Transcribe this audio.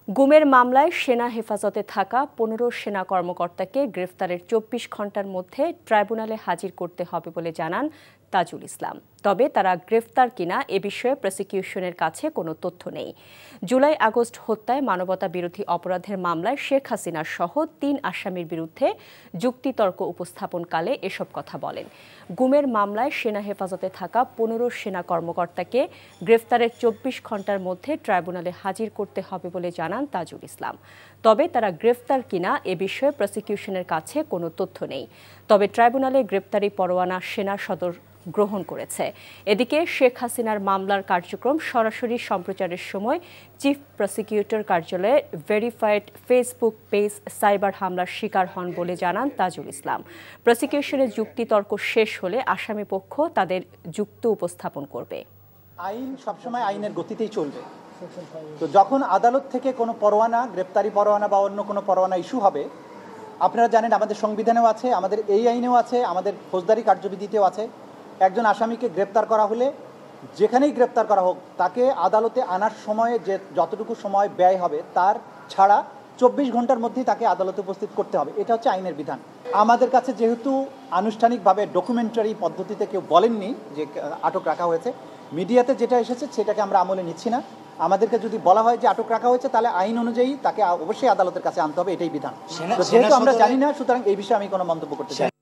গুমের মামলায় সেনা হেফাজতে থাকা ১৫ সেনা কর্মকর্তাকে গ্রেফতারের ২৪ ঘণ্টার মধ্যে ট্রাইব্যুনালে হাজির করতে হবে বলে জানান তাজুল ইসলাম। তবে তারা গ্রেফতার কিনা এ বিষয়ে প্রসিকিউশনের কাছে কোনো তথ্য নেই। জুলাই আগস্ট হত্যায় মানবতা বিরোধী অপরাধের মামলায় শেখ হাসিনার সহ ৩ আসামির বিরুদ্ধে যুক্তিতর্ক উপস্থাপনকালে এসব কথা বলেন। গুমের মামলায় সেনা হেফাজতে থাকা ১৫ সেনা কর্মকর্তাকে গ্রেফতারের ২৪ ঘণ্টার মধ্যে ট্রাইব্যুনালে হাজির করতে হবে বলে জানান তাজুল ইসলাম। তবে তারা গ্রেফতার কিনা এ বিষয়ে প্রসিকিউশনের কাছে কোনো তথ্য নেই। তবে ট্রাইব্যুনালে গ্রেপ্তারি পরোয়ানা সেনা সদর গ্রহণ করেছে। এদিকে শেখ হাসিনার মামলার কার্যক্রম সরাসরি সম্প্রচারের সময় চিফ প্রসিকিউটর কার্যালয়ে ভেরিফাইড ফেসবুক পেজ সাইবার হামলার শিকার হন বলে জানান তাজুল ইসলাম। প্রসিকিউশনের যুক্তিতর্ক শেষ হলে আসামিপক্ষ তাদের যুক্তি উপস্থাপন করবে। আইন সবসময় আইনের গতিতেই চলবে। তো যখন আদালত থেকে কোনো পরোয়ানা, গ্রেপ্তারি পরোয়ানা বা অন্য কোনো পরোয়ানা ইস্যু হবে, আপনারা জানেন আমাদের সংবিধানেও আছে, আমাদের এই আইনেও আছে, আমাদের ফৌজদারি কার্যবিধিতেও আছে, একজন আসামিকে গ্রেপ্তার করা হলে যেখানেই গ্রেপ্তার করা হোক তাকে আদালতে আনার সময়ে যে যতটুকু সময় ব্যয় হবে তার ছাড়া ২৪ ঘন্টার মধ্যেই তাকে আদালতে উপস্থিত করতে হবে। এটা হচ্ছে আইনের বিধান। আমাদের কাছে যেহেতু আনুষ্ঠানিকভাবে ডকুমেন্টারি পদ্ধতিতে কেউ বলেননি যে আটক রাখা হয়েছে, মিডিয়াতে যেটা এসেছে সেটাকে আমরা আমলে নিচ্ছি না। আমাদেরকে যদি বলা হয় যে আটক রাখা হয়েছে তাহলে আইন অনুযায়ী তাকে অবশ্যই আদালতের কাছে আনতে হবে, এটাই বিধান। যেহেতু আমরা জানি না, সুতরাং এই বিষয়ে আমি কোনো মন্তব্য করতে চাই না।